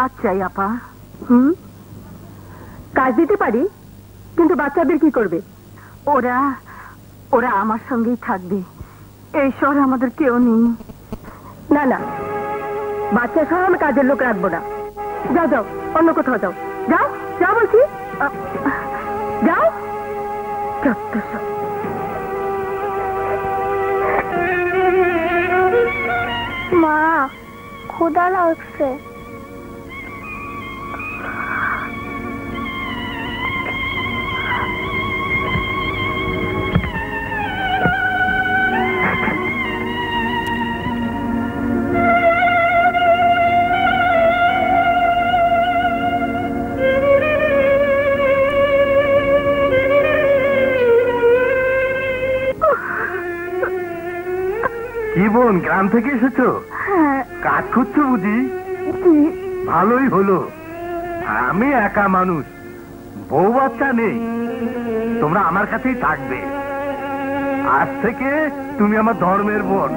কাজ চাই আপা। কাজ দিতে পারি, কিন্তু বাচ্চাদের কি করবে? ওরা ওরা আমার সঙ্গেই থাকবে। এই শহরে আমাদের কেউ নেই। না না, বাচ্চা সহ আমি কাজের লোক রাখবো না। যাও যাও, অন্য কোথাও যাও। যাও যাও বলছি, যাও। মা, ক্ষুধা লাগছে। কি বোন, গ্রাম থেকে এসেছো? কাজ করছো বুঝি? ভালোই হলো। আমি একা মানুষ, বউ বাচ্চা নেই। তোমরা আমার কাছেই থাকবে। আজ থেকে তুমি আমার ধর্মের বোন।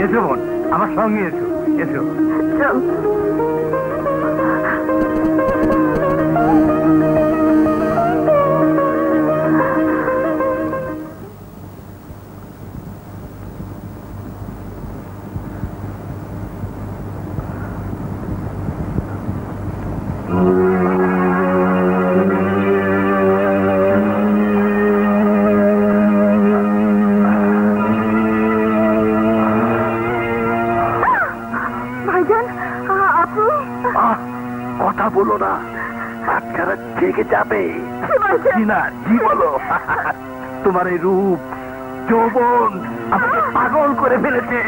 এসো বোন, আমার সঙ্গে এসো। এসো। কথা বলো না, বাচ্চারা জেগে যাবে। জি বলো। তোমার এই রূপ যৌবন আমাকে পাগল করে ফেলেছে।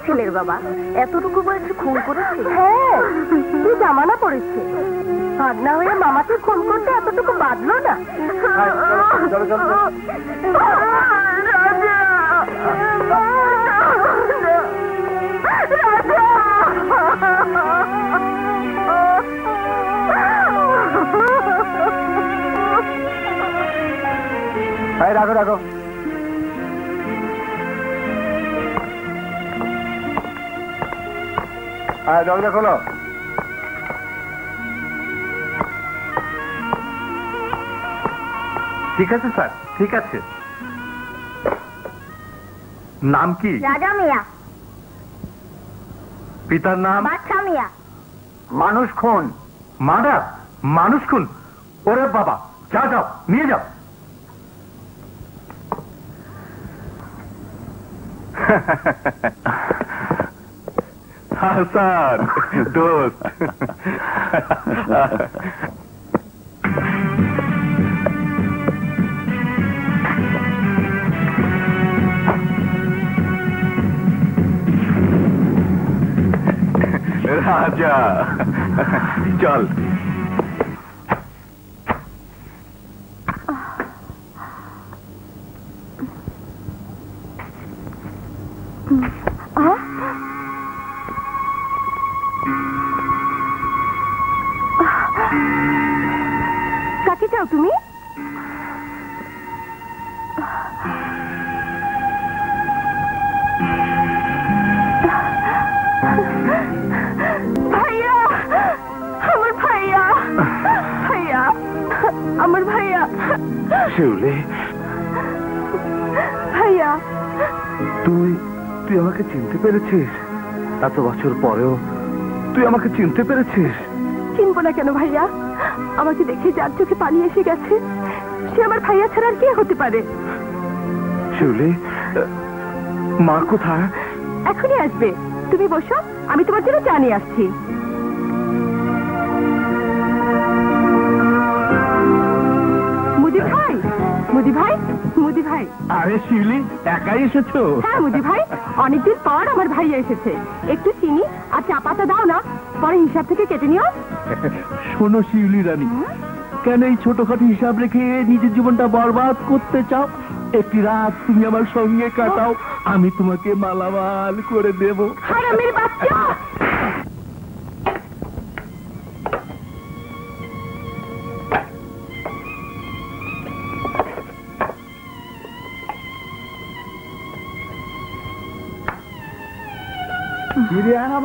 ছেলের বাবা এতটুকু বয়সে খুন করেছে? হ্যাঁ, কি জামানা পড়েছে। ভাগনা হয়ে মামাকে খুন করতে এতটুকু বাঁধলো না? রাখো রাখো। দরজা খোলো। ঠিক আছে স্যার, ঠিক আছে। নাম কি? রাজা মিয়া। পিতার নাম? বাদশা মিয়া। মানুষ খুন? মার্ডার? মানুষ খুন? ওরে বাবা, যাও যাও, নিয়ে যাও। হাসান দোস্ত, রাজা চল। কাকে চাও তুমি? ভাইয়া, আমার ভাইয়া, ভাইয়া, আমার ভাইয়া। শিউলি, ভাইয়া, তুই আমাকে চিনতে পেরেছিস? এত বছর পরেও তুই আমাকে চিনতে পেরেছিস? চিনবো না কেন ভাইয়া? আমাকে দেখে যার চোখে পানি এসে গেছে সে আমার ভাইয়া ছাড়া আর কে হতে পারে? শিউলি, মা কোথায়? এখনই আসবে, তুমি বসো, আমি তোমার জন্য চা নিয়ে আসছি। মুজিব ভাই, মুদি ভাই, মুদি ভাই। আরে শিউলি, একাই এসেছো? হ্যাঁ মুদি ভাই, অনেকদিন পর আমার ভাই এসেছে। একটু চিনি আর চা পাতা দাও না, পরে হিসাব থেকে কেটে নিও। শোনো শিউলি রানী, কেন এই ছোটখাটো হিসাব রেখে নিজের জীবনটা বরবাদ করতে চাও? একটি রাত তুমি আমার সঙ্গে কাটাও, আমি তোমাকে মালামাল করে দেব। হারামির বাচ্চা!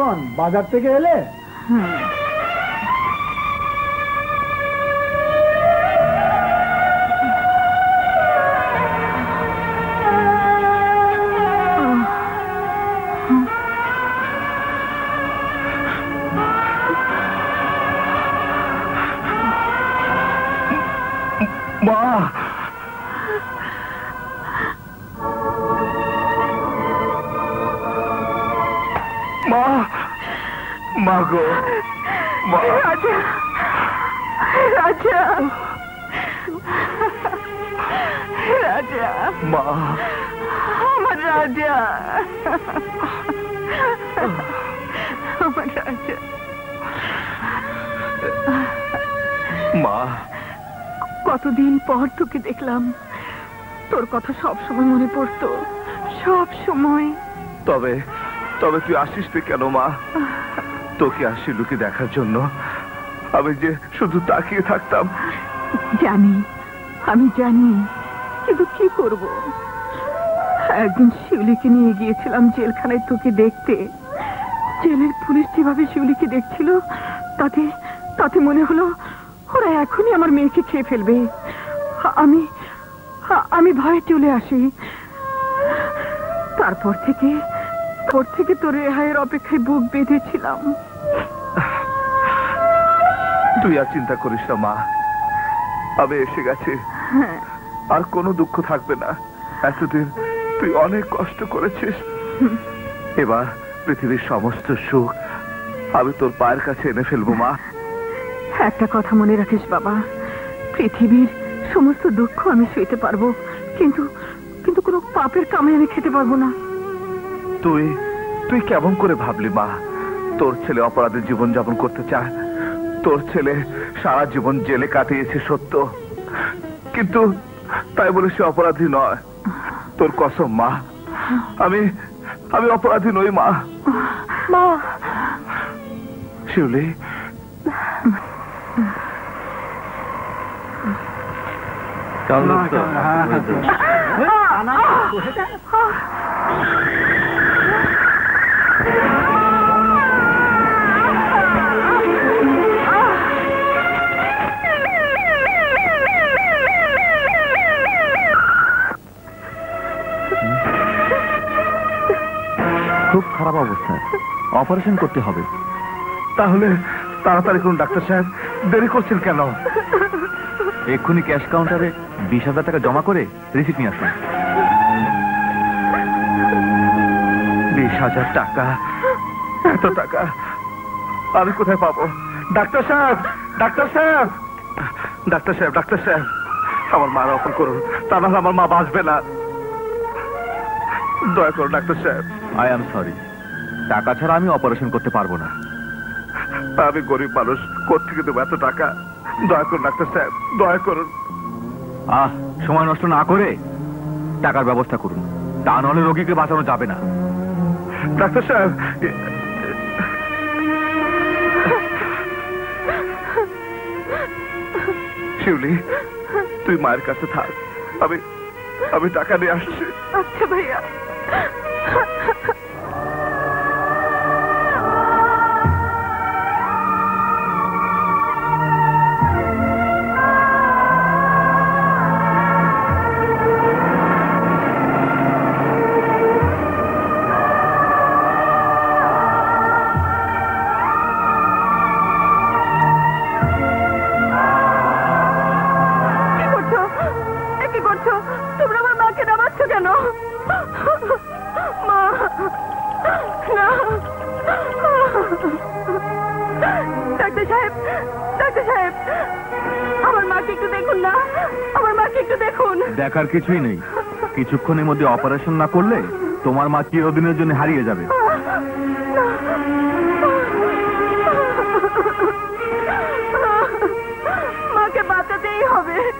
বোন, বাজার থেকে এলে? মা, মা, মা গো, মা। রাজা, রাজা, রাজা, মা, আমার রাজা, আমার রাজা। মা, কতদিন পর তোকে দেখলাম, তোর কথা সব সময় মনে পড়তো, সব সময়। তবে তবে তুই আসিস তুই কেন মা? তোকে আসি লুকে দেখার জন্য, আমি যে শুধু তাকিয়ে থাকতাম। জানি, আমি জানি, কিন্তু কি করব? একদিন শিউলিকে নিয়ে গিয়েছিলাম জেলখানায় তোকে দেখতে। জেলের পুলিশ যেভাবে শিউলিকে দেখছিল, তাতে তাতে মনে হলো ওরা এখনই আমার মেয়েকে খেয়ে ফেলবে। আমি আমি ভয়ে চলে আসি। তারপর থেকে তোর রেহাইয়ের অপেক্ষায় বুক বেঁধেছিলাম। তুই আর চিন্তা করিস না মা, আমি এসে গেছি, আর কোনো দুঃখ থাকবে না। এতদিন তুই অনেক কষ্ট করেছিস, এবার পৃথিবীর সমস্ত সুখ আমি তোর পায়ের কাছে এনে ফেলবো মা। একটা কথা মনে রাখিস বাবা, পৃথিবীর সমস্ত দুঃখ আমি সইতে পারবো, কিন্তু কিন্তু কোনো পাপের কামাই আমি খেতে পারবো না। তুই তুই কেমন করে ভাবলি মা? তোর ছেলে অপরাধের জীবন যাপন করতে চায়, তোর ছেলে সারা জীবন জেলে কাটিয়েছে সত্য, কিন্তু তাই বলে সে অপরাধী নয়। তোর কসম মা, আমি আমি অপরাধী নই মা। মা, শিউলি, খুব খারাপ অবস্থা, অপারেশন করতে হবে। তাহলে তাড়াতাড়ি করুন ডাক্তার সাহেব, দেরি করছেন কেন? এক্ষুনি ক্যাশ কাউন্টারে 20,000 টাকা জমা করে রিসিপ্ট নিয়ে আসুন। 20,000 টাকা? এত টাকা আমি কোথায় পাবো? ডাক্তার সাহেব, ডাক্তার সাহেব, ডাক্তার সাহেব, ডাক্তার সাহেব, আমার মার অপর করুন, তা নাহলে আমার মা বাঁচবে না। দয়া করুন ডাক্তার সাহেব। আই এম সরি, টাকা ছাড়া আমি অপারেশন করতে পারবো না। আমি গরিব মানুষ, কোত্থেকে দেবো এত টাকা? দয়া করুন ডাক্তার সাহেব, দয়া করুন। সময় নষ্ট না করে টাকার ব্যবস্থা করুন, তা নাহলে রোগীকে বাঁচানো যাবে না। ডাক্তার সাহেব, শিউলি, তুই মায়ের কাছে থাক, আমি আমি টাকা নিয়ে আসছি। আচ্ছা ভাইয়া। ডাক্তার সাহেব, আমার মাকে একটু দেখুন না, আমার মাকে একটু দেখুন। দেখার কিছুই নেই, কিছুক্ষণের মধ্যে অপারেশন না করলে তোমার মা চিরদিনের জন্য হারিয়ে যাবে। মাকে বাঁচাতেই হবে।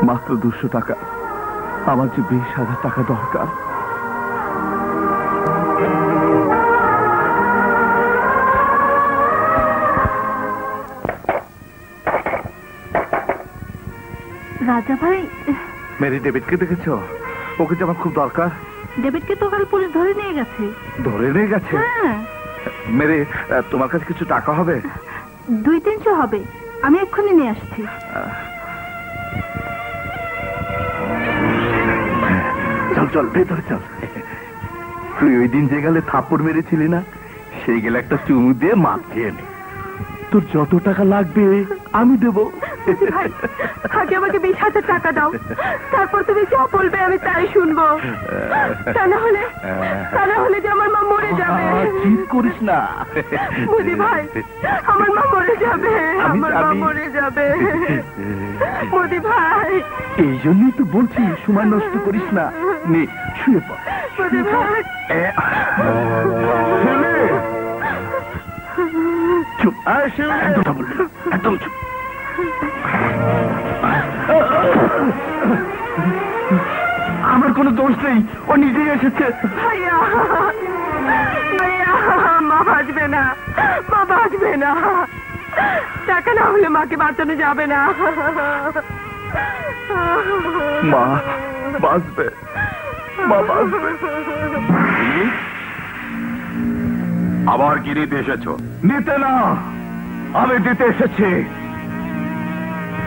মাত্র 200 টাকা, আমার যে 20,000 টাকা দরকার। রাজা ভাই, মেরি ডেভিডকে দেখেছো? ওকে যে আমার খুব দরকার। ডেভিডকে তো কাল পুলিশ ধরে নিয়ে গেছে। ধরে নিয়ে গেছে? হ্যাঁ। মেরি, তোমার কাছে কিছু টাকা হবে? 200-300 হবে, আমি এক্ষুনি নিয়ে আসছি। চল চল ভেতরে চল। তুই ওই দিন যে গেলে থাপ্পড় মেরেছিলি না, সেই গেলে একটা চুমু দিয়ে মাপ খেয়ে নে। তোর যত টাকা লাগবে আমি দেবো। ভাই, আগে আমাকে 20,000 টাকা দাও, তারপর তুমি যা বলবে আমি তাই শুনবো। তা না হলে যে আমার মা মরে যাবে। চিৎ করিস না বুঝি ভাই, আমার মা মরে যাবে, আমার মা আমি- মরে যাবে। মোদি ভাই, এই জন্যই তো বলছি সময় নষ্ট করিস না। নে শুয়ে পড়। মোদি ভাই। চুপ, একদম বলবি না, একদম চুপ। আমার কোনো দোষ নেই, ও নিজেই এসেছে। ভাইয়া, ভাইয়া, মা বাঁচবে না, মা বাঁচবে না। টাকা না হলে মাকে বাঁচানো যাবে না। মা বাঁচবে, মা বাঁচবে। আবার কি নিতে এসেছো? নিতে না, আমি দিতে এসেছি।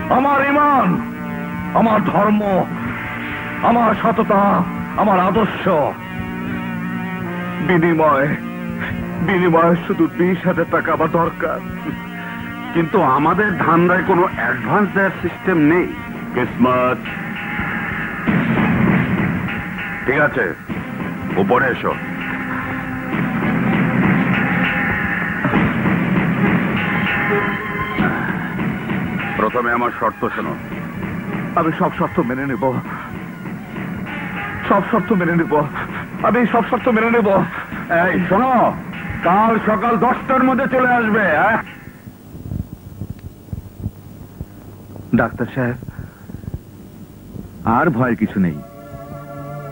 আমার ঈমান, আমার ধর্ম, আমার সততা, আমার আদর্শ। বিনিময়ে শুধু 20,000 টাকা আমার দরকার। কিন্তু আমাদের ধান্দায় কোনো অ্যাডভান্স দেওয়ার সিস্টেম নেই। কিসমত। ঠিক আছে, উপরে এসো। প্রথমে আমার শর্ত শোনো। আমি সব শর্ত মেনে নেব, সব শর্ত মেনে নেব, আমি সব শর্ত মেনে নেব। এই শোনো, কাল সকাল 10টার মধ্যে চলে আসবে। ডাক্তার সাহেব, আর ভয়ের কিছু নেই,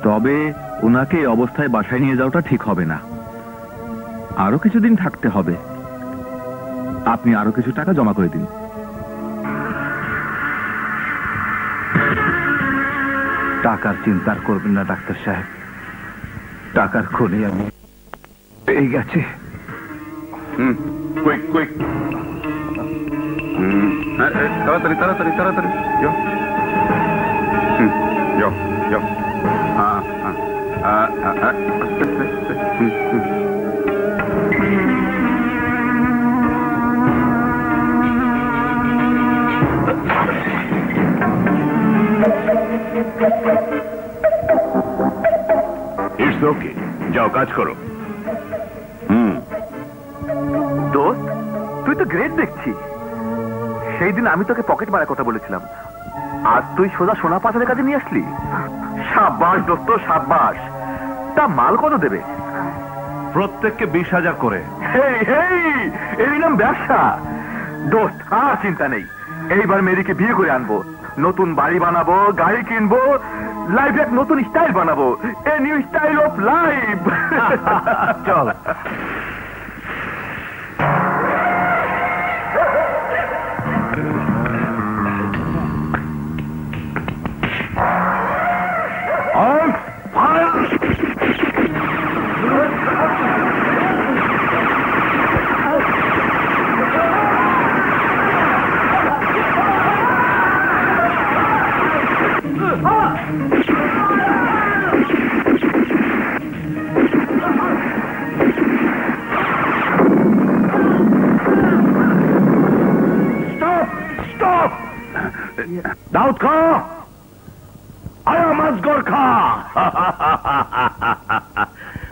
তবে ওনাকে এই অবস্থায় বাসায় নিয়ে যাওয়াটা ঠিক হবে না। আরো কিছুদিন থাকতে হবে। আপনি আরো কিছু টাকা জমা করে দিন। টাকার চিন্তা করবেন না ডাক্তার সাহেব, টাকার খোঁজে আমি পেয়ে গেছি। Quick quick. তাড়াতাড়ি তাড়াতাড়ি তাড়াতাড়ি যাও। যাও যাও। আস্তে আস্তে আস্তে। ইটস ওকে, যাও কাজ করো। দোস্ত, তুই তো গ্রেট দেখছি। সেই দিন আমি তোকে পকেট মারার কথা বলেছিলাম, আজ তুই সোজা সোনা পাচারের কাছে নিয়ে আসলি। সাব্বাস দোস্ত, সাব্বাস। তা মাল কত দেবে? প্রত্যেককে 20,000 করে। এর নাম ব্যবসা। দোস্ত, আর চিন্তা নেই, এইবার মেরিকে বিয়ে করে আনবো, নতুন বাড়ি বানাবো, গাড়ি কিনবো, লাইফে এক নতুন স্টাইল বানাবো, a new style of life. চল। দাউদ খা, আয়াম আজগর খা।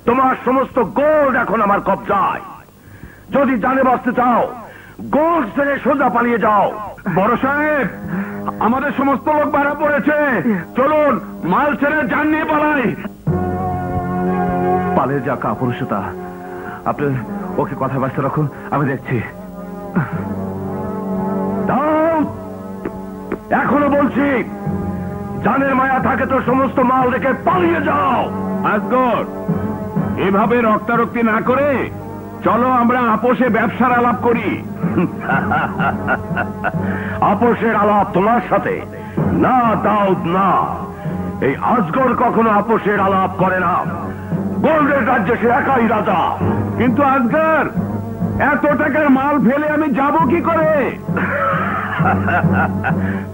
তোমার সমস্ত গোল্ড এখন আমার কবজায়। যদি জানে বাঁচতে চাও, গোল্ড ছেড়ে সোজা পালিয়ে যাও। বড় সাহেব, আমাদের সমস্ত লোক বাড়া পড়েছে, চলুন মাল ছেড়ে যান নিয়ে পালাই। পালের যা কাপুরুষতা, আপনি ওকে কথা বাঁচতে রাখুন, আমি দেখছি। এখনো বলছি, জানের মায়া থাকে তো সমস্ত মাল রেখে পালিয়ে যাও। আজগর, এভাবে রক্তারক্তি না করে চলো আমরা আপোষে ব্যবসার আলাপ করি। আপোষের আলাপ তোমার সাথে না দাউদ, না। এই আজগর কখনো আপোষের আলাপ করে না। গোল্ডের রাজ্যে সে একাই রাজা। কিন্তু আজগর, এত টাকার মাল ফেলে আমি যাব কি করে?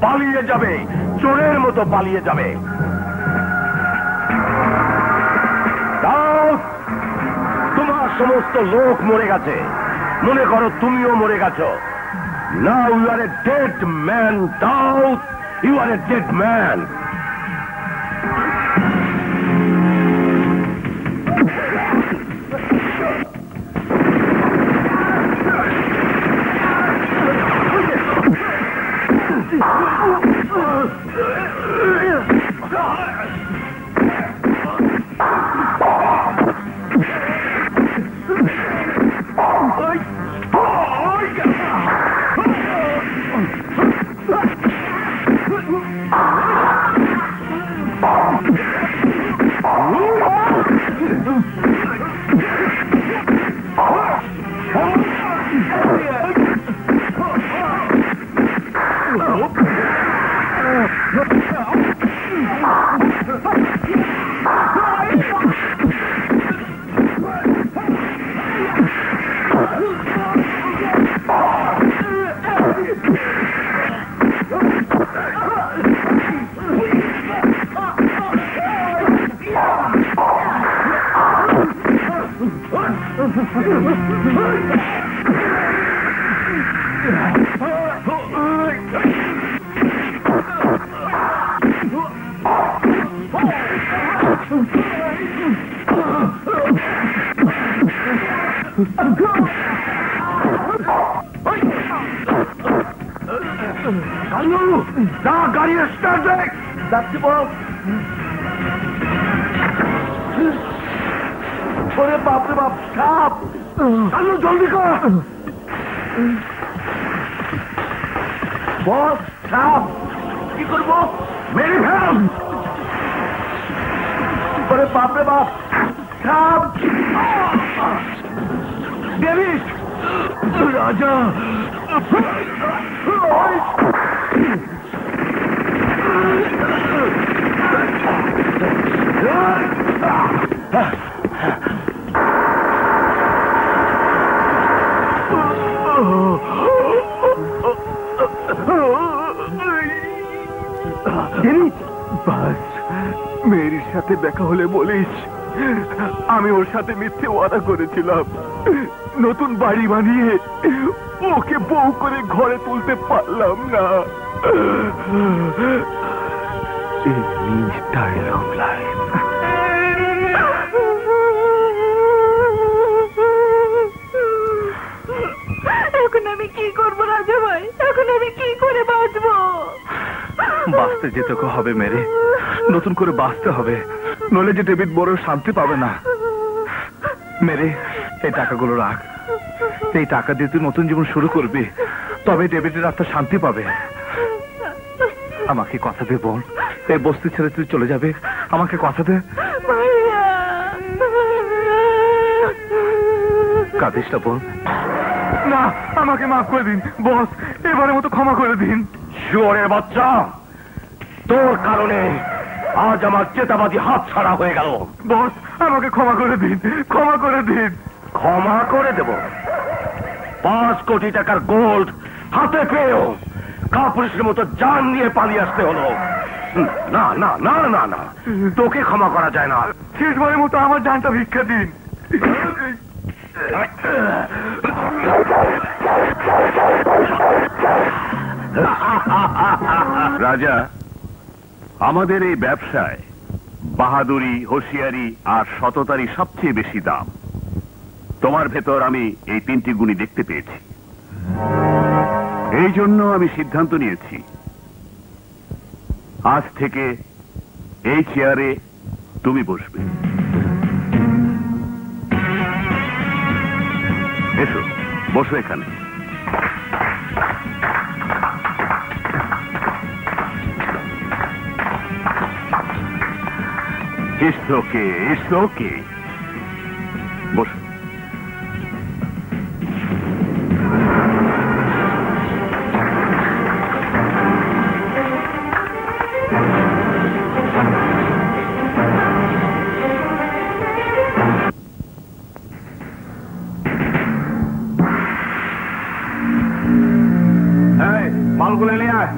পালিয়ে যাবে, চোরের মতো পালিয়ে যাবে। দাউদ, তোমার সমস্ত লোক মরে গেছে, মনে করো তুমিও মরে গেছো। Now you are a dead man Dawood, you are a dead man. গাড়ি স্টার্ট দেখ, যাচ্ছি বল। ওরে বাপরে বাপ, সাপ! চালু, জলদি কর বস। সাপ! কি করবো? মেরে ফেল! ওরে বাপরে বাপ, সাপ! ডেভিড! রাজা! বাস, মেয়ের সাথে দেখা হলে বলিস আমি ওর সাথে মিথ্যে ওয়াদা করেছিলাম। নতুন বাড়ি বানিয়ে ওকে বউ করে ঘরে তুলতে পারলাম না। Style of life. এখন আমি কি করবো রাজা ভাই? এখন আমি কি করে বাঁচবো? বাঁচতে যেতে হবে মেরে, নতুন করে বাঁচতে হবে, নইলে যে ডেভিড বড় শান্তি পাবে না। মেরে, এই টাকাগুলো রাখ। এই টাকা দিয়ে তুই নতুন জীবন শুরু করবি, তবে ডেভিডের আত্মা শান্তি পাবে। আমাকে কথা দে বোন, এই বস্তি ছেড়ে তুই চলে যাবে, আমাকে কথা দে। কাঁদিস না বোন। না, আমাকে মাফ করে দিন বস, এবারের মতো ক্ষমা করে দিন। শুয়োরের বাচ্চা, তোর কারণে আজ আমার চেতাবাজি হাত ছাড়া হয়ে গেল। বস, আমাকে ক্ষমা করে দিন, ক্ষমা করে দিন। ক্ষমা করে দেব? 5 কোটি টাকার গোল্ড হাতে পেয়েও কাপুরুষের মতো জান নিয়ে পালিয়ে আসতে হলো। না না না না না, তোকে ক্ষমা করা যায় না। শেষবারের মতো আমার জানটা ভিক্ষা দিন। রাজা, আমাদের এই ব্যবসায় বাহাদুরি, হোশিয়ারি আর সততারই সবচেয়ে বেশি দাম। তোমার ভেতর আমি এই 3টি গুণই দেখতে পেয়েছি। এই জন্য আমি সিদ্ধান্ত নিয়েছি, আজ থেকে এই চেয়ারে তুমি বসবে। এসো, বসো এখানে। It's okay, it's okay. বসো। মালগুলো নিয়ে আয়।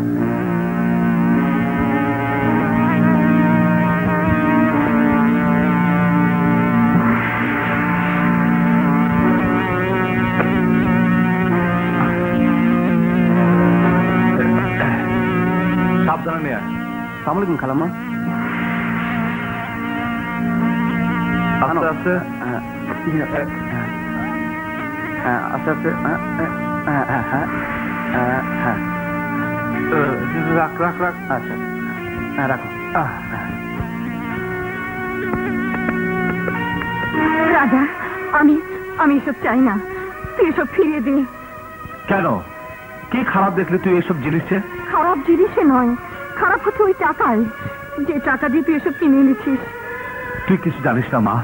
সাবধানে নিয়ে আয়। সালাম আলাইকুম খালাম্মা। আস্তে আস্তে, আস্তে আস্তে। রাখ রাখ রাখ। আচ্ছা, হ্যাঁ রাখো। রাজা, আমি আমি এসব চাই না, তুই এসব ফিরিয়ে দে। কেন? কি খারাপ দেখলে তুই এসব জিনিসে? খারাপ জিনিসে নয়, খারাপ হচ্ছে ওই টাকায়, যে টাকা দিয়ে তুই এসব কিনে এনেছিস। তুই কিছু জানিস না মা,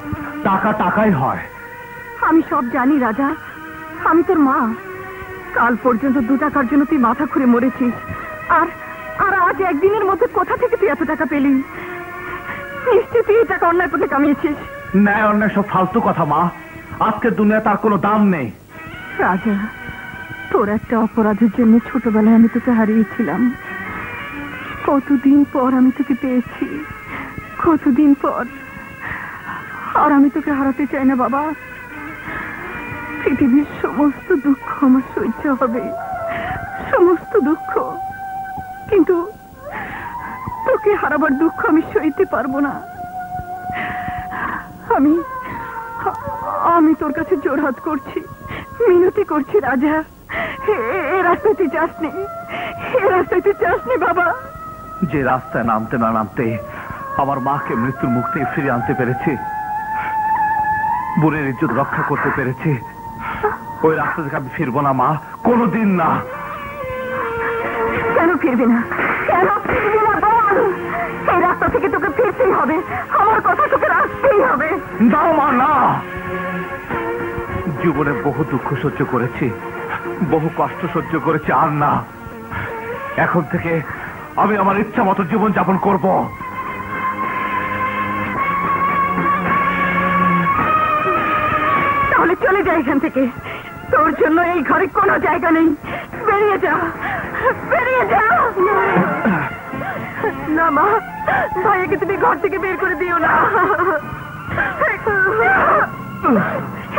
টাকা টাকাই হয়। আমি সব জানি রাজা, আমি তোর মা। কাল পর্যন্ত 2 টাকার জন্য তুই মাথা খুঁড়ে মরেছিস, আর আর আজ একদিনের মধ্যে কোথা থেকে তুই এত টাকা পেলি? নিশ্চয়ই তুই এই টাকা অন্যায় পথে কামিয়েছিস। ন্যায় অন্যায় সব ফালতু কথা মা, আজকের দুনিয়া তার কোনো দাম নেই। রাজা, তোর একটা অপরাধের জন্য ছোটবেলায় আমি তোকে হারিয়েছিলাম, কতদিন পর আমি তোকে পেয়েছি, কতদিন পর। আর আমি তোকে হারাতে চাই না বাবা। পৃথিবীর সমস্ত দুঃখ আমার সহ্য হবে, সমস্ত দুঃখ, কিন্তু তোকে হারাবার দুঃখ আমি সইতে পারবো না। আমি আমি তোর কাছে জোরহাত করছি, মিনতি করছি রাজা, এ রাস্তায় তুই যাসনি, এ রাস্তায় তুই যাসনি বাবা। যে রাস্তায় নামতে না নামতে আমার মাকে মৃত্যুর মুখ থেকে ফিরে আনতে পেরেছি, বোনের ইজ্জত রক্ষা করতে পেরেছি, ওই রাস্তা থেকে আমি ফিরবো না মা, কোনোদিন না। কেন ফিরবি না? কেন ফিরবি না বল? এই রাস্তা থেকে তোকে ফিরতেই হবে, আমার কথা তোকে রাখতেই হবে। দাও মা, না। জীবনে বহু দুঃখ সহ্য করেছি, বহু কষ্ট সহ্য করেছি, আর না। এখন থেকে আমি আমার ইচ্ছা মতো জীবন যাপন করব। তাহলে চলে যা এখান থেকে, তোর জন্য এই ঘরে কোনো জায়গা নেই। বেরিয়ে যা, বেরিয়ে যা। না মা, ভাইয়াকে তুমি ঘর থেকে বের করে দিও না।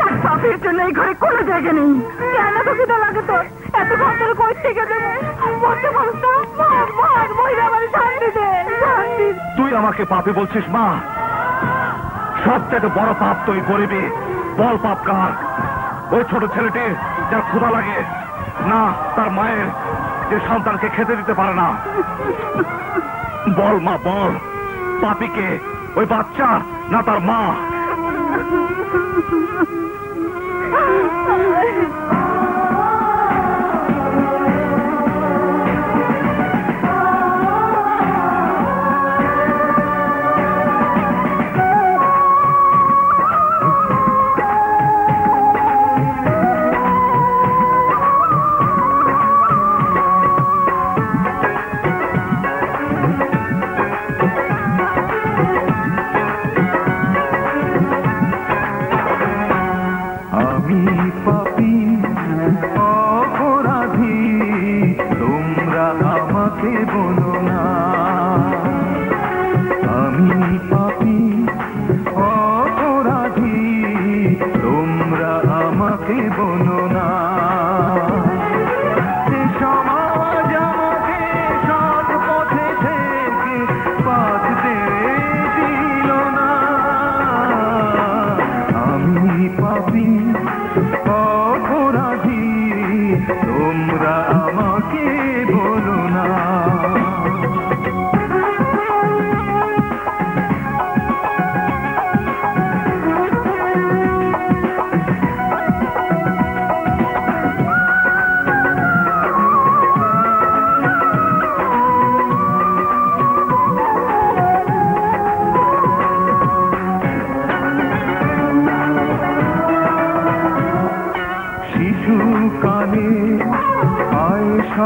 এক পাপের জন্য এই ঘরে কোনো জায়গা নেই। কেন তোকে তো লাগে তোর এত ঘর তোর কই থেকে দেবে? বলতে পারছ না? মহিলা আমার শান্তি দে, শান্তি। তুই আমাকে পাপী বলছিস মা? সবথেকে বড় পাপ তুই করবি। বল পাপ কার? ওই ছোট ছেলেটি যার ক্ষুধা লাগে না, তার মায়ের যে সন্তানকে খেতে দিতে পারে না। বল মা, বল পাপীকে ওই বাচ্চা না তার মা?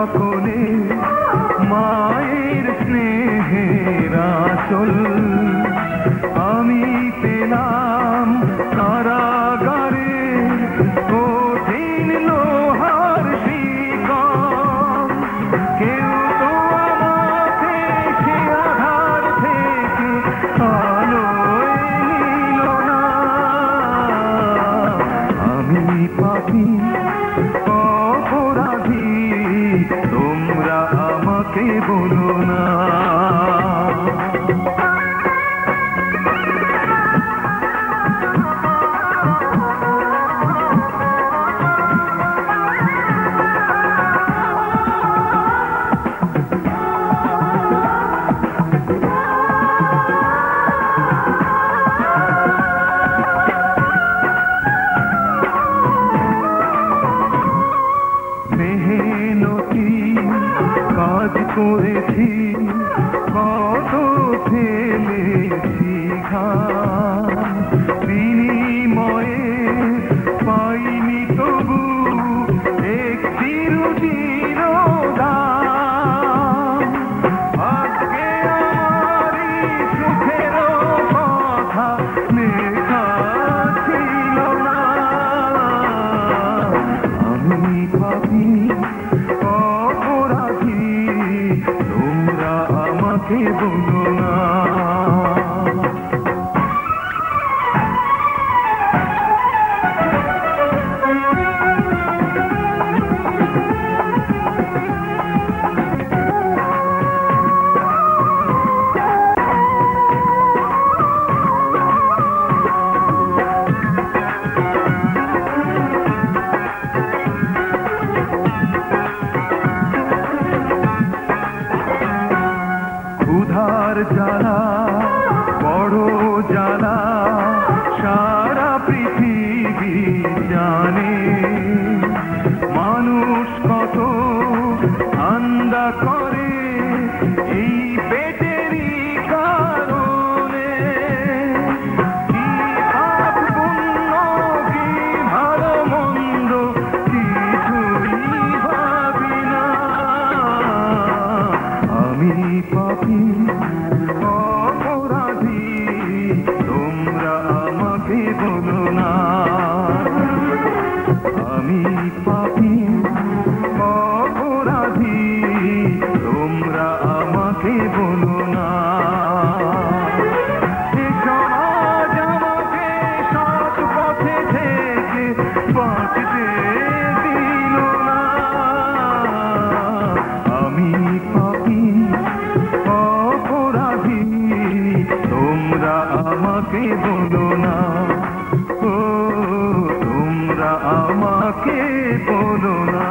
সকলে মায়ের স্নেহের আসল আমি পেলাম কারাগারে কঠিন লোহার শিকল কেউ তো আমাকে সে আধার থেকে আলোয় নিল না আমি পাপী অপরাধী তোমরা আমাকে বলো না মেহনতি কাজ করেছি কত ফেলেছি ঘাম বিনিময়ে পাইনি তবু একটি রুটির দাম আজকে আমারই সুখের কথা লেখা ছিল না আমি পাপী অপরাধী তোমরা আমাকে বলো না ক্ষুধার জ্বালা বড় জ্বালা সারা পৃথিবী জানে মানুষ কত ঠান্ডা করে এই পেটেরই কারণে কি পাপ পুণ্য কি ভালো মন্দ কিছুই ভাবি না আমি পাপী অপরাধী তোমরা আমাকে বলো না আমি পাপী অপরাধী তোমরা আমাকে বলো না এ সমাজ আমাকে সৎ পথে থেকে বাঁচতে দিল না আমি পাপী অপরাধী তোমরা আমাকে বলো না ও তোমরা আমাকে বলো না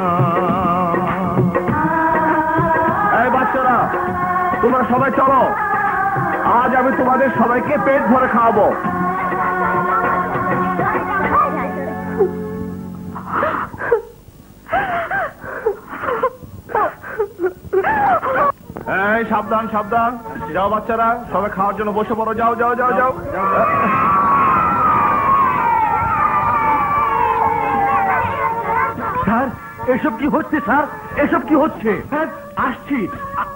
এই বাচ্চারা তোমরা সবাই চলো আজ আমি তোমাদের সবাইকে পেট ভরে খাওয়াবো এই সাবধান সাবধান যাও বাচ্চারা সবাই খাওয়ার জন্য বসে পড়ো যাও যাও যাও যাও স্যার এসব কি হচ্ছে স্যার এসব কি হচ্ছে আসছি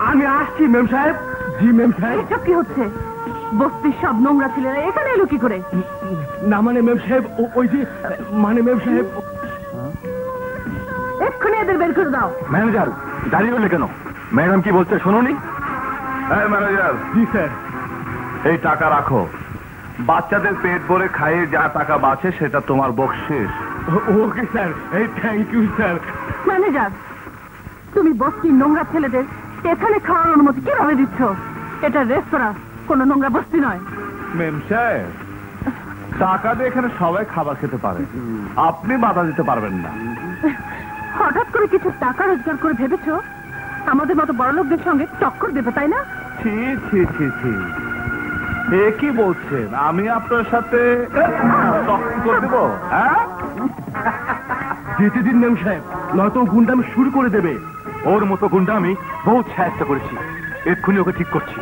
আমি আসছি মেম সাহেব জি মেম সাহেব এসব কি হচ্ছে বস্তির সব নোংরা ছেলেরা এখানে এলো কি করে না মানে মেম সাহেব ওই যে মানে মেম সাহেব এক্ষুনি এদের বের করে দাও ম্যানেজার দাঁড়িয়ে রইলে কেন ম্যাডাম কি বলছে শোনোনি এই ম্যানেজার জি স্যার এই টাকা রাখো বাচ্চাদের পেট ভরে খাইয়ে যা টাকা বাঁচে সেটা তোমার বকশিস ওকে স্যার এই থ্যাংক ইউ স্যার ম্যানেজার তুমি বস্তির নোংরা ছেলেদের এখানে খাওয়ার অনুমতি কিভাবে দিচ্ছ এটা রেস্তোরাঁ কোনো নোংরা বস্তি নয় মেম সাহেব টাকা দিয়ে এখানে সবাই খাবার খেতে পারে আপনি বাধা দিতে পারবেন না হঠাৎ করে কিছু টাকা রোজগার করে ভেবেছো আমাদের মতো বড়লোকদের সঙ্গে টক্কর দেবে তাই না ছি ছি ছি ছি এ কি বলছেন আমি আপনার সাথে তর্ক করে দেবো হ্যাঁ যেতে দিন মেম সাহেব নয়তো গুন্ডামি শুরু করে দেবে ওর মতো গুন্ডা আমি বহু চেষ্টা করেছি এক্ষুনি ওকে ঠিক করছি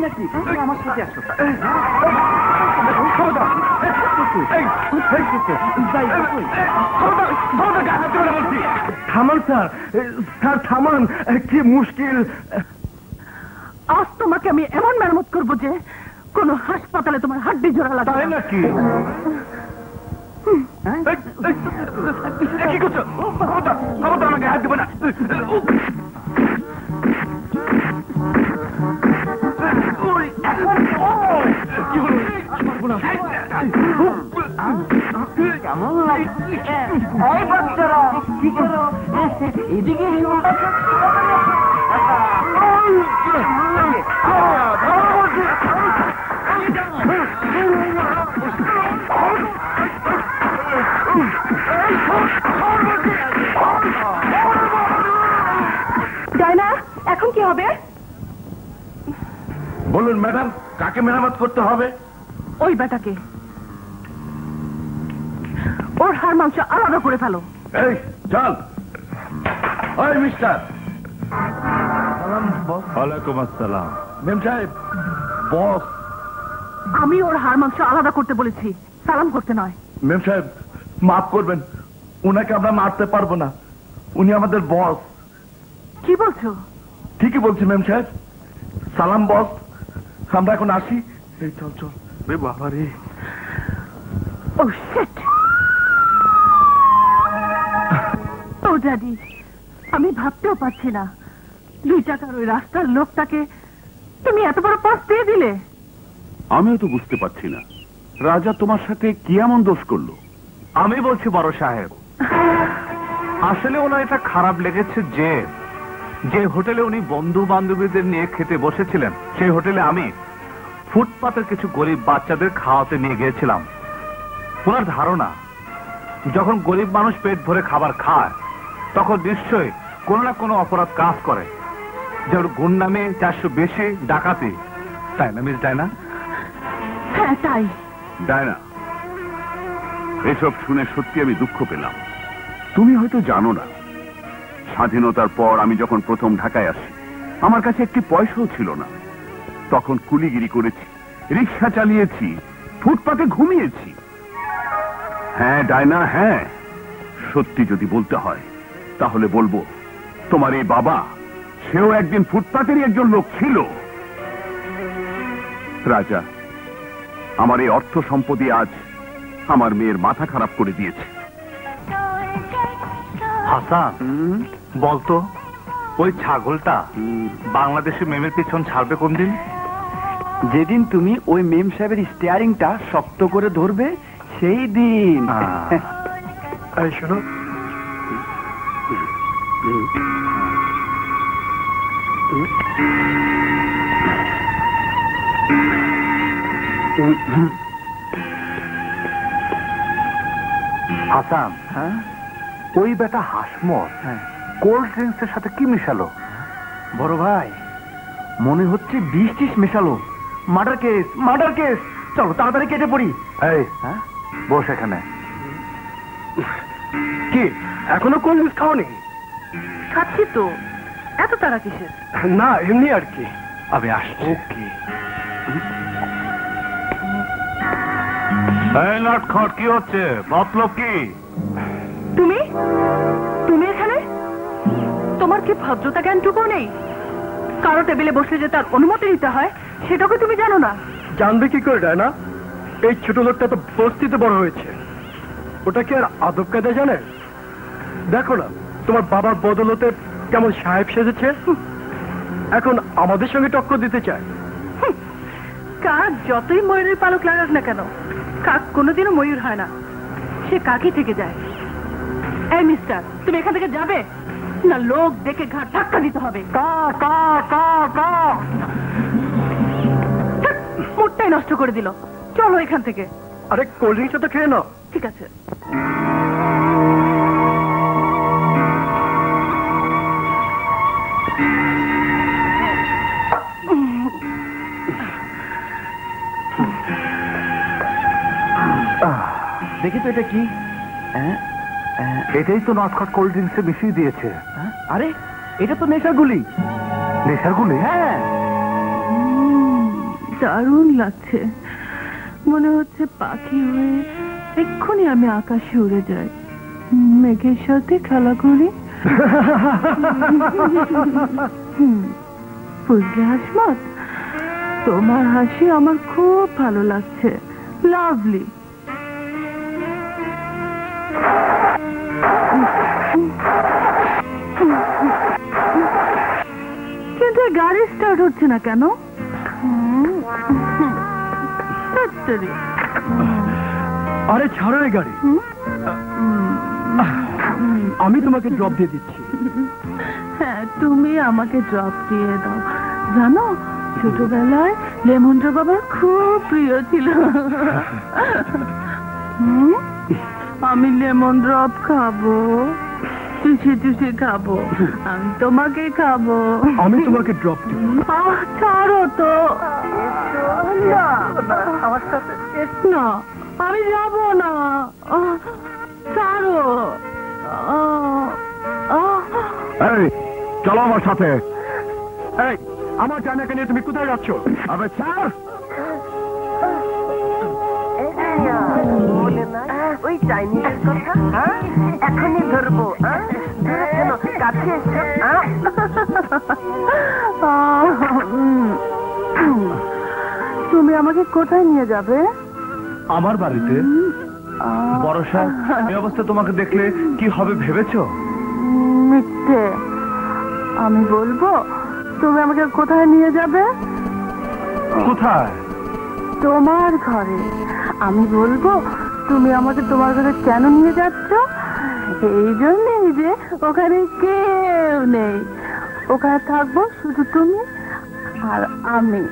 নাকি আমার সাথে আসো থামান স্যার, স্যার থামান, কি মুশকিল। আজ তোমাকে আমি এমন মেরামত করবো যে কোন হাসপাতালে তোমার হাড্ডি জোড়া লাগবে তাই নাকি? কি করছো? আমাকে হাত দেবে না। এদিকে ডায়না, এখন কি হবে? বলুন ম্যাডাম, কাকে মেরামত করতে হবে? ওই বেটাকে, ওর হাড় মাংস আলাদা করে ফেলো। এই চল। ওই মিস্টার। ওয়ালাইকুম আসসালাম। মেম সাহেব, বস। আমি ওর হাড় মাংস আলাদা করতে বলেছি, সালাম করতে নয়। মেম সাহেব মাফ করবেন, উনাকে আমরা মারতে পারবো না, উনি আমাদের বস। কি বলছো? ঠিকই বলছি মেম সাহেব, সালাম বস, আমরা এখন আসি। এই চল চল। বাবা রে, ও শিট। ও ড্যাডি, আমি ভাবতেও পারছি না 2 টাকার ওই রাস্তার লোকটাকে তুমি এত বড় পথ দিয়ে দিলে। আমিও তো বুঝতে পারছি না রাজা তোমার সাথে কি এমন দোষ করলো। আমি বলছি বড় সাহেব, আসলে ওনার এটা খারাপ লেগেছে যে যে হোটেলে উনি বন্ধু বান্ধবীদের নিয়ে খেতে বসেছিলেন, সেই হোটেলে আমি ফুটপাতের কিছু গরিব বাচ্চাদের খাওয়াতে নিয়ে গিয়েছিলাম। ওনার ধারণা যখন গরিব মানুষ পেট ভরে খাবার খায় তখন নিশ্চয়ই কোনো না কোনো অপরাধ কাজ করে, যেমন গুন্ডামি, 400 বেশি, ডাকাতি। তাই না মিস ডায়না? হ্যাঁ তাই। ডায়না, এসব শুনে সত্যি আমি দুঃখ পেলাম। তুমি হয়তো জানো না, স্বাধীনতার পর আমি যখন প্রথম ঢাকায় আসি আমার কাছে একটি পয়সাও ছিল না। তখন কুলিগিরি করেছি, রিক্সা চালিয়েছি, ফুটপাতে ঘুমিয়েছি। হ্যাঁ ডায়না, হ্যাঁ, সত্যি যদি বলতে হয় তাহলে বলবো তোমার এই বাবা, সেও একদিন ফুটপাতেরই একজন লোক ছিল। রাজা, আমার এই অর্থ সম্পত্তি আজ আমার মেয়ের মাথা খারাপ করে দিয়েছে। হাসান, বলতো ওই ছাগলটা বাংলাদেশে মেমের পিছন ছাড়বে কোন দিন? যেদিন তুমি ওই মেম সাহেবের স্টিয়ারিংটা শক্ত করে ধরবে সেই দিন। এই শোনো, হাসান, হ্যাঁ ওই বেটা হাসমত কোল্ড ড্রিঙ্কস এর সাথে কি মিশালো? বড় ভাই, মনে হচ্ছে 20-30 মেশালো। Murder case, murder case. চলো তাড়াতাড়ি কেটে পড়ি। এই হ্যাঁ, বস এখানে। কি এখনো কোল্ড ড্রিঙ্কস খাওনি? খাচ্ছি তো, এত তারা কিসের? না, এমনি আর কি। আমি আসছি। ওকে। এই নটখট, কি হচ্ছে? মতলব কি? তুমি তুমি এখানে? তোমার কি ভদ্রতা জ্ঞানটুকু নেই? কারো টেবিলে বসলে যে তার অনুমতি নিতে হয় সেটাকে তুমি জানো না? জানবে কি করে ডায়না? এই ছোট লোকটা তো বস্তিতে বড় হয়েছে, ওটা কি আর আদব কায়দা জানে? দেখো না তোমার বাবার বদলতে কেমন সাহেব সেজেছে, এখন আমাদের সঙ্গে টক্কর দিতে চায়। কাক যতই ময়ূরের পালক লাগাক না কেন, কাক কোনোদিনও ময়ূর হয় না, সে কাকই থেকে যায়। এই মিস্টার, তুমি এখান থেকে যাবে না লোক দেখে ঘাট ধাক্কা দিতে হবে। মুডটাই নষ্ট করে দিল। চলো এখান থেকে। আরে কোল্ড ড্রিঙ্কসটা তো খেয়ে নাও। ঠিক আছে। দেখি তো এটা কি? এটাই তো নটখট কোল্ড ড্রিঙ্কসে মিশিয়ে দিয়েছে। আরে এটা তো নেশার গুলি। নেশার গুলি? হ্যাঁ। দারুণ লাগছে, মনে হচ্ছে পাখি হয়ে এক্ষুনি আমি আকাশে উড়ে যাই, মেঘের সাথে খেলা করি। বুঝলে হাসমত, তোমার হাসি আমার খুব ভালো লাগছে, লাভলি। কিন্তু গাড়ি স্টার্ট হচ্ছে না কেন? আরে ছাড়ো এই গাড়ি, আমি তোমাকে ড্রপ দিয়ে দিচ্ছি। হ্যাঁ, তুমি আমাকে ড্রপ দিয়ে দাও। জানো, ছোটবেলায় লেমন ড্রপ আমার খুব প্রিয় ছিল। আমি লেমন ড্রপ খাবো, চুষে চুষে খাবো, আমি তোমাকে খাবো। আমি তোমাকে ড্রপ দিব। ছাড়ো তো, আমার সাথে না আমি যাবো না, ছাড়ো। এই চলো আমার সাথে। এই আমার জানাকে নিয়ে তুমি কোথায় যাচ্ছ? আবে স্যার, ওই চাইনিজের কথা এখনই ধরবো, কেন কাছে এসো। তুমি আমাকে কোথায় নিয়ে যাবে? আমার বাড়িতে। বড় সাহেব, এই অবস্থা তোমাকে দেখলে কি হবে ভেবেছো? মিথ্যে, আমি বলবো তুমি আমাকে কোথায় নিয়ে যাবে? কোথায়? তোমার ঘরে। আমি বলবো তুমি আমাকে তোমার ঘরে কেন নিয়ে যাচ্ছ? এই জন্যই যে ওখানে কেউ নেই, ওখানে থাকবো শুধু তুমি আর আমি।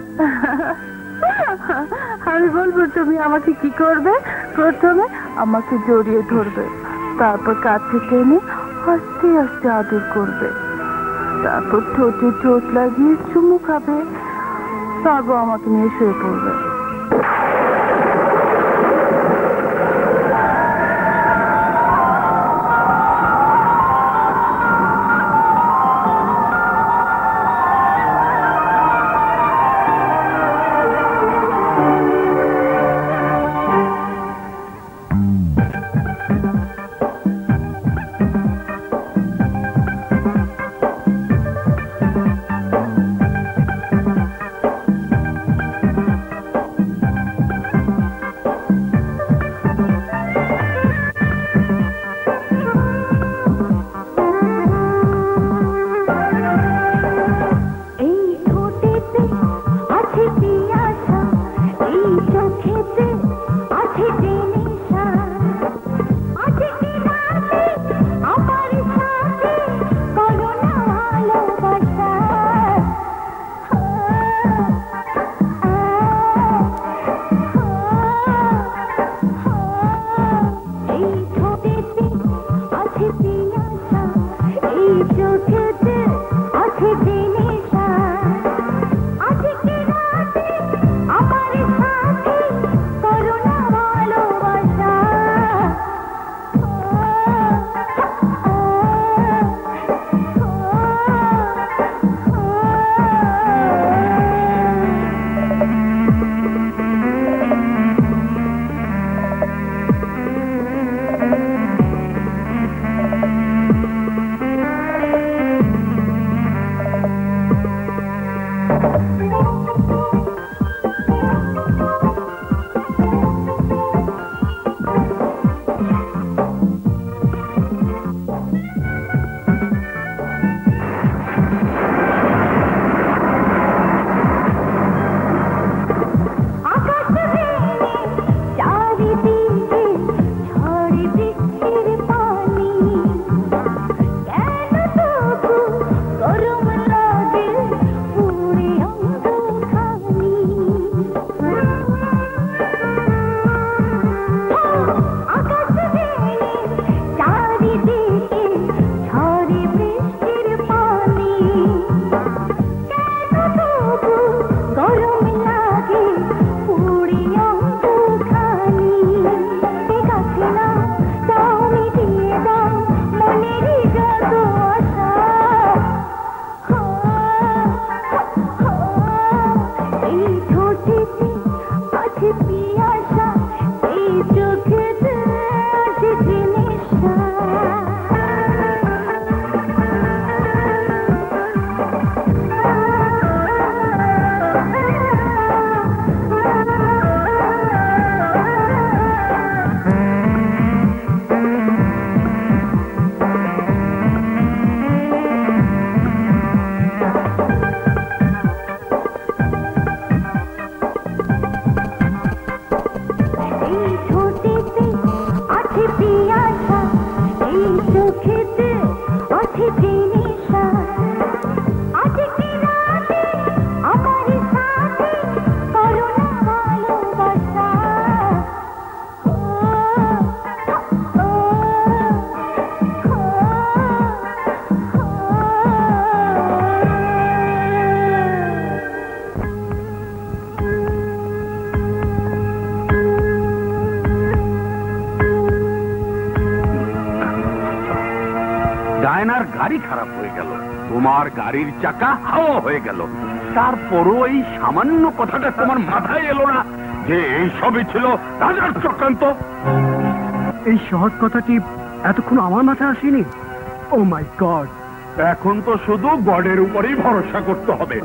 আমি বলবো তুমি আমাকে কি করবে? প্রথমে আমাকে জড়িয়ে ধরবে, তারপর কাছে টেনে আস্তে আস্তে আদর করবে, তারপর ঠোঁটে ঠোঁট লাগিয়ে চুমু খাবে, তারপর আমাকে নিয়ে শুয়ে পড়বে। ছোটি খারাপ হয়ে গেল, তোমার গাড়ির চাকা হাওয়া হয়ে গেল, তারপরও এই সামান্য কথাটা তোমার মাথায় এলো না যে এই সবই ছিল রাজার চক্রান্ত? এই সহজ কথাটি এতক্ষণ আমার মাথায় আসেনি। ও মাই গড! এখন তো শুধু গডের উপরেই ভরসা করতে হবে,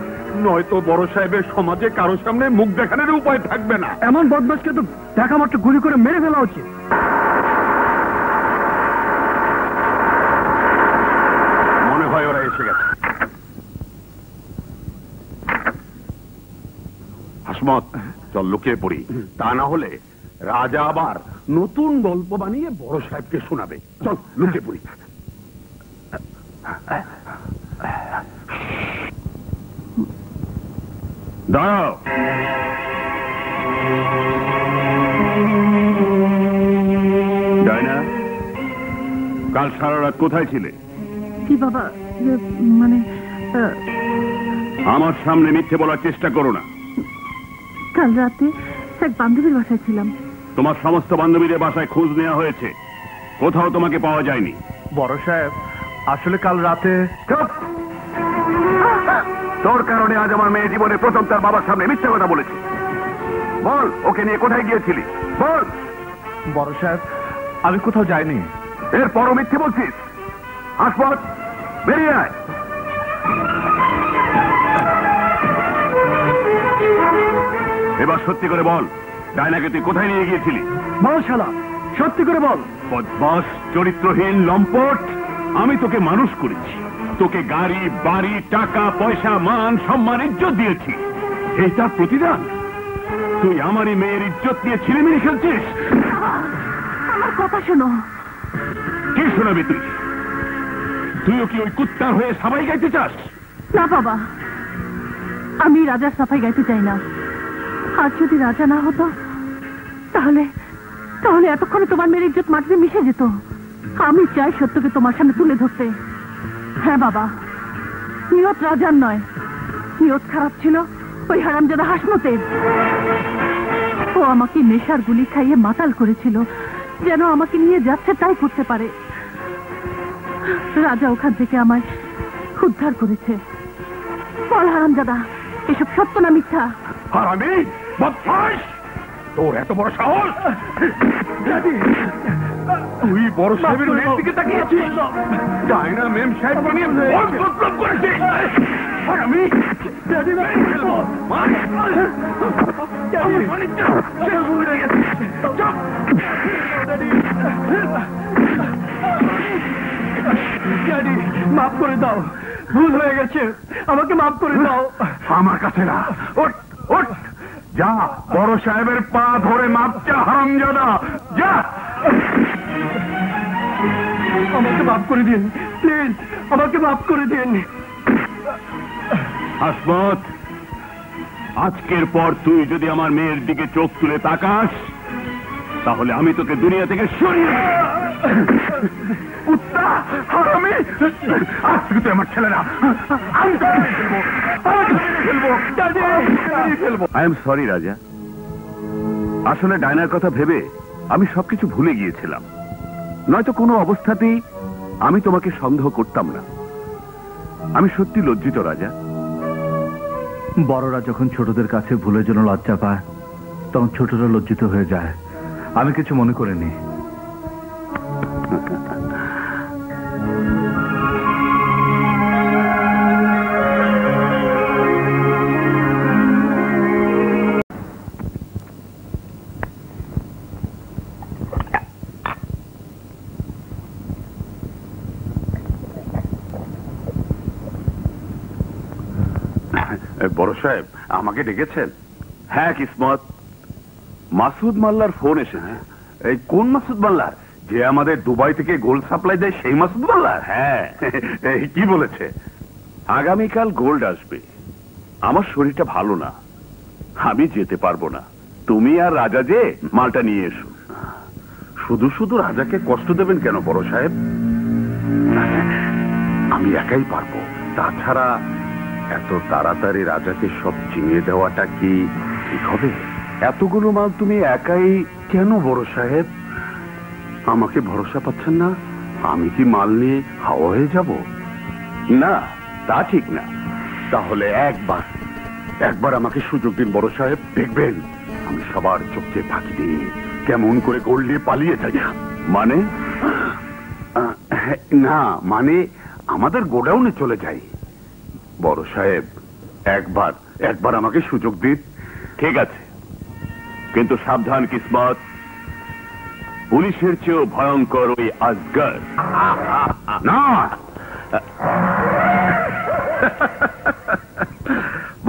নয়তো বড় সাহেবের সমাজে কারো সামনে মুখ দেখানোর উপায় থাকবে না। এমন বদমাশকে তো দেখা মাত্র গুলি করে মেরে ফেলা উচিত। মনে হয় ওরা এসে গেছে। হাসমত, চল লুকিয়ে পড়ি, তা না হলে রাজা আবার নতুন গল্প বানিয়ে বড় সাহেবকে শোনাবে। চল লুকিয়ে পড়ি। দাঁড়াও। ডায়না, কাল সারা রাত কোথায় ছিলে? কি বাবা, মানে আমার সামনে মিথ্যে বলার চেষ্টা করো না। কাল রাতে এক বান্ধবীর বাসায় ছিলাম। তোমার সমস্ত বান্ধবীদের বাসায় খোঁজ নেওয়া হয়েছে, কোথাও তোমাকে পাওয়া যায়নি। বড় সাহেব, আসলে কাল রাতে তোর কারণে আজ আমার মেয়ে জীবনে প্রথম তার বাবার সামনে মিথ্যা কথা বলেছে। বল, ওকে নিয়ে কোথায় গিয়েছিলি? বল। বড় সাহেব, আমি কোথাও যাইনি। এরপরও মিথ্যে বলছিস? হাসমত, বেরিয়ে আয়। এবার সত্যি করে বল, ডায়নাকে তুই কোথায় নিয়ে গিয়েছিলি? বল শালা, সত্যি করে বল। বদমাস, চরিত্রহীন, লম্পট। আমি তোকে মানুষ করেছি, তোকে গাড়ি, বাড়ি, টাকা, পয়সা, মান, সম্মান, ইজ্জত দিয়েছি। এইটার প্রতিদান তুই আমারই মেয়ের ইজ্জত নিয়ে ছিনিমিনি খেলছিস। আমার কথা শোনো। কি শোনাবি তুই? তুইও কি ওই কুত্তার হয়ে সাবাই গাইতে চাস? না বাবা, আমি রাজার সাফাই গাইতে চাই না। আর যদি রাজা না হতো তাহলে তাহলে এতক্ষণে তোমার মেয়ের ইজ্জত মাটিতে মিশে যেত। আমি চাই সত্যকে তোমার সামনে তুলে ধরতে। হ্যাঁ বাবা, নিয়ত রাজার নয়, নিয়ত খারাপ ছিল ওই হারামজাদা হাসমতের। ও আমাকে নেশার গুলি খাইয়ে মাতাল করেছিল, যেন আমাকে নিয়ে যাচ্ছে তাই করতে পারে। রাজা ওখান থেকে আমায় উদ্ধার করেছে। বল হারামজাদা, এসব সত্য না মিথ্যা? আর আমি বদমাশ, তোর এত বড় সাহস! তুই বড় সাহেবের মেয়ের দিকে তাকিয়েছিস, ডায়না মেম সাহেবকে নিয়ে বড় বিপ্লব করেছিস। আর আমি ফেলবো। মাফ করে দাও, ভুল হয়ে গেছে, আমাকে মাফ করে দাও। আমার কাছে না, ওঠ ওঠ, যা বড় সাহেবের পা ধরে মাপ চা, হারামজাদা, যা। আমাকে মাফ করে দিন প্লিজ, আমাকে মাফ করে দিন। হাসমত, আজকের পর তুই যদি আমার মেয়ের দিকে চোখ তুলে তাকাস, তাহলে আমি তোকে দুনিয়া থেকে সরিয়ে কুত্তা, হারামি। আজ থেকে তুই আমার ছেলে না, আমি তোকে ফেলবো। আই এম সরি রাজা, আসলে ডায়নার কথা ভেবে আমি সবকিছু ভুলে গিয়েছিলাম, নয়তো কোনো অবস্থাতেই আমি তোমাকে সন্দেহ করতাম না। আমি সত্যি লজ্জিত রাজা। বড়রা যখন ছোটদের কাছে ভুলের জন্য লজ্জা পায়, তখন ছোটরা লজ্জিত হয়ে যায়। আমি কিছু মনে করিনি। বড় সাহেব, আমাকে ডেকেছেন? হ্যাঁ কিসমত, মাসুদ মাল্লার ফোন এসেছে। এই কোন মাসুদ মাল্লার? যে আমাদের দুবাই থেকে গোল্ড সাপ্লাই দেয়, সেই মাসুদ মাল্লার? হ্যাঁ। কি বলেছে? আগামীকাল গোল্ড আসবে। আমার শরীরটা ভালো না, আমি যেতে পারবো না। তুমি আর রাজা যে মালটা নিয়ে এসো। শুধু শুধু রাজাকে কষ্ট দেবেন কেন বড় সাহেব? আমি একাই পারবো। তাছাড়া এত তাড়াতাড়ি রাজাকে সব চিনিয়ে দেওয়াটা কি ঠিক হবে? এতগুলো মাল তুমি একাই কেন বড় সাহেব? আমাকে ভরসা পাচ্ছেন না? আমি কি মাল নিয়ে হাওয়া হয়ে যাব? না, তা ঠিক না। তাহলে একবার আমাকে সুযোগ দিন বড় সাহেব, দেখবেন আমি সবার চোখে ফাঁকি দিয়ে কেমন করে গড়িয়ে পালিয়ে যাই। মানে? না, মানে আমাদের গোডাউনে চলে যাই। বড় সাহেব, একবার আমাকে সুযোগ দিন। ঠিক আছে, কিন্তু সাবধান কিসমত, পুলিশের চেয়েও ভয়ঙ্কর ওই আজগর। না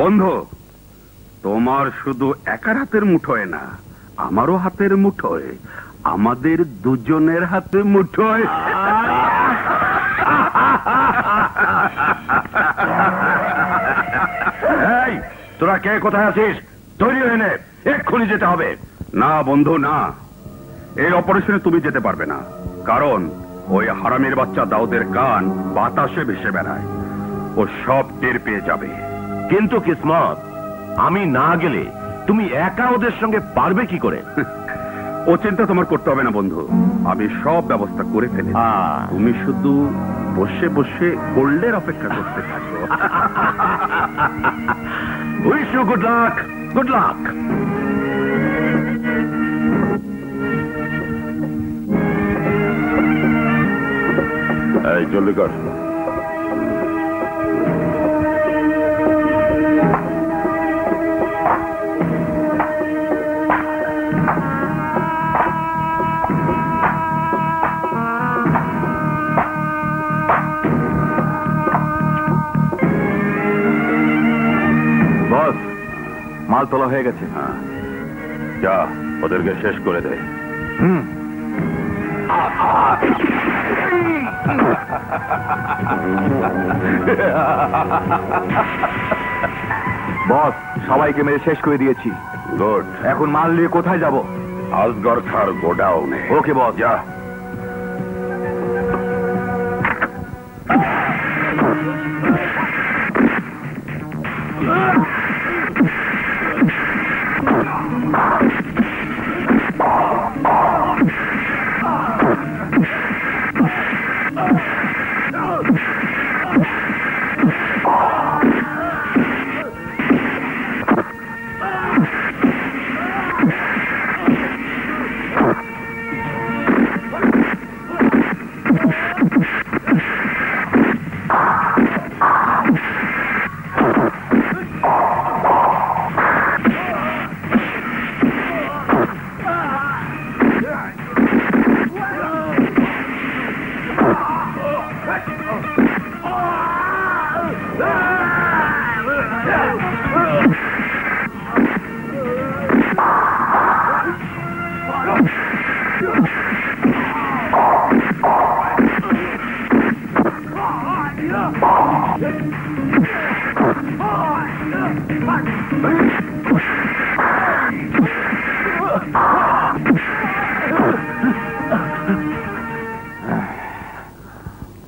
বন্ধু, তোমার শুধু একার হাতের মুঠোয় না, আমারও হাতের মুঠোয়, আমাদের দুজনের হাতে মুঠোয়। এই, তোরা কে কোথায় আছিস? তৈরি হয়ে নে, এক্ষুনি যেতে হবে। না বন্ধু না, এই অপারেশনে তুমি যেতে পারবে না, কারণ ওই হারামির বাচ্চা দাউদের কান বাতাসে ভেসে বেড়ায়, ও সব টের পেয়ে যাবে। কিন্তু কিসমত, আমি না গেলে তুমি একা ওদের সঙ্গে পারবে কি করে? ও চিন্তা তোমার করতে হবে না বন্ধু, আমি সব ব্যবস্থা করে ফেলি। তুমি শুধু বসে বসে গোল্ডের অপেক্ষা করতে থাকো। Wish you good luck, good luck. এই জলদি কর। বস, মাল তোলা হয়ে গেছে। হ্যাঁ, যা ওদেরকে শেষ করে দে। বস, সবাইকে মেরে শেষ করে দিয়েছি। গুড। এখন মাল নিয়ে কোথায় যাব? আজগর খার গোডাউনে। ওকে বস, যা।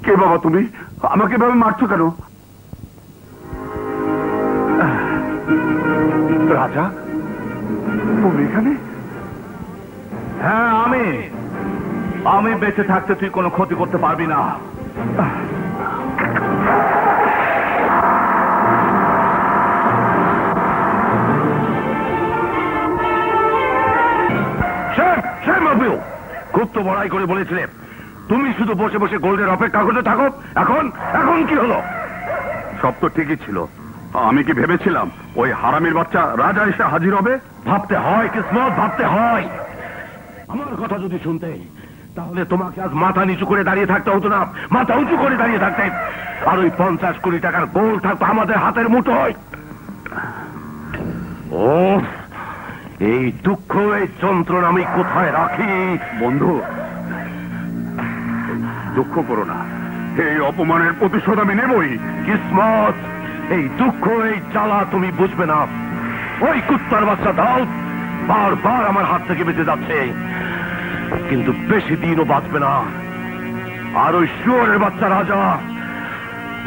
কে বাবা তুমি? আমাকে এভাবে মারছো কেন? রাজা, তুমি এখানে? হ্যাঁ, আমি বেঁচে থাকতে তুই কোনো ক্ষতি করতে পারবি না। খুব তো বড়াই করে বলেছিলে তুমি শুধু বসে বসে গোল্ডের অপেক্ষা করতে থাকো। এখন এখন কি হলো? সব তো ঠিকই ছিল। আমি কি ভেবেছিলাম ওই হারামির বাচ্চা রাজা এসে হাজির হবে? ভাবতে হয় কিসমত, ভাবতে হয়। আমার কথা যদি শুনতে, তাহলে তোমাকে আজ মাথা নিচু করে দাঁড়িয়ে থাকতে হতো না, মাথা উঁচু করে দাঁড়িয়ে থাকতে। আর ওই 50 কোটি টাকার গোল্ড থাকতো আমাদের হাতের মুঠোয়। ও, এই দুঃখ, এই যন্ত্রণা আমি কোথায় রাখি? বন্ধু, দুঃখ করো না, এই অপমানের প্রতিশোধ আমি নেবই। কিসমত, এই দুঃখ, এই জ্বালা তুমি বুঝবে না। ওই কুত্তার বাচ্চা দাউদ বারবার আমার হাত থেকে বেঁচে যাচ্ছে, কিন্তু বেশি দিনও বাঁচবে না। আর ওই শুয়োরের বাচ্চা রাজা,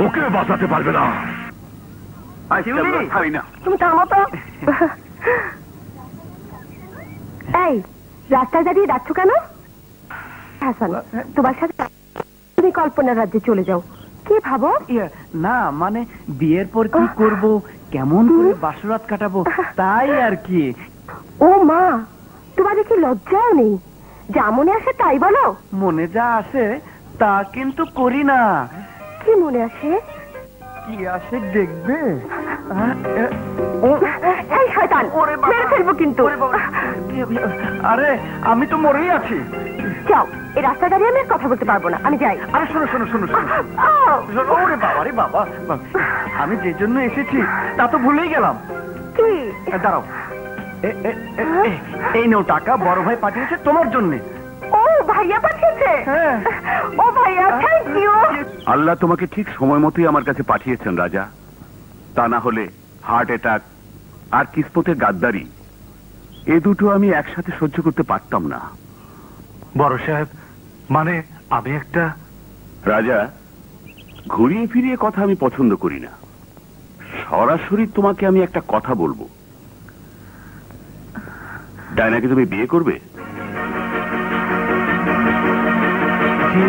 ওকে বাঁচাতে পারবে না। তুমি থামো তো। এই, রাস্তায় দাঁড়িয়ে যাচ্ছ কেন? হাসান, তোমার সাথে তুমি কল্পনার রাজ্যে চলে যাও। কে ভাবো? না মানে বিয়ের পর কি করব, কেমন করে বাসরাত কাটাবো তাই আর কি। ও মা, তোমাদের কি লজ্জাও নেই? যা মনে আসে তাই বলো। মনে যা আসে তা কিন্তু করি না। কি মনে আসে? কি আসে দেখবে? এই শয়তান, মেরে ফেলবো কিন্তু। আরে আমি তো মরেই আছি। যাও, এই রাস্তা দাঁড়িয়ে আমি আর কথা বলতে পারবো না, আমি যাই। আরে শোনো শোনো শোনো শোনো। ওরে বাবা রে বাবা, আমি যে জন্য এসেছি তা তো ভুলেই গেলাম। কি? দাঁড়াও, এই নাও টাকা, বড় ভাই পাঠিয়েছে তোমার জন্য। ও ভাইয়া পাঠিয়েছে? হ্যাঁ। ও ভাইয়া, থ্যাংক ইউ। আল্লাহ তোমাকে ঠিক সময় মতোই আমার কাছে পাঠিয়েছেন রাজা, তা না হলে হার্ট অ্যাটাক আর কিসমতের গাদ্দারি এ দুটো আমি একসাথে সহ্য করতে পারতাম না। বড় সাহেব, মানে আমি একটা... রাজা, ঘুরিয়ে ফিরিয়ে কথা আমি পছন্দ করি না, সরাসরি তোমাকে আমি একটা কথা বলবো। ডায়নাকে তুমি বিয়ে করবে? কি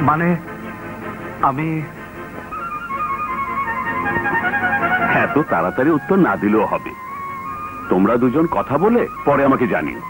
মানে? আমি... এত তাড়াতাড়ি উত্তর না দিলেও হবে, তোমরা দুজন কথা বলে পরে আমাকে জানিও।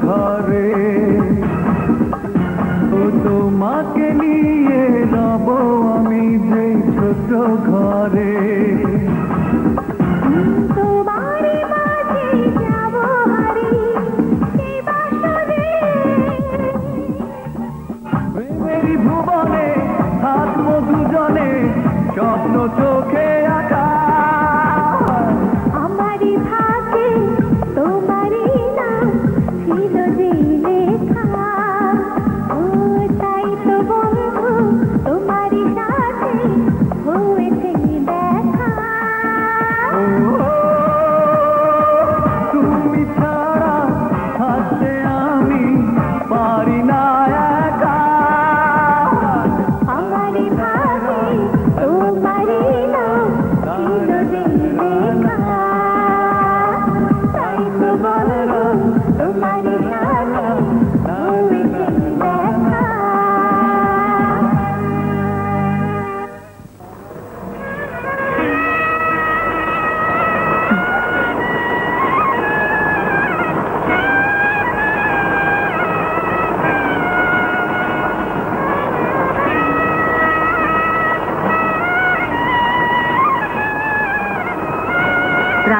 ঘরে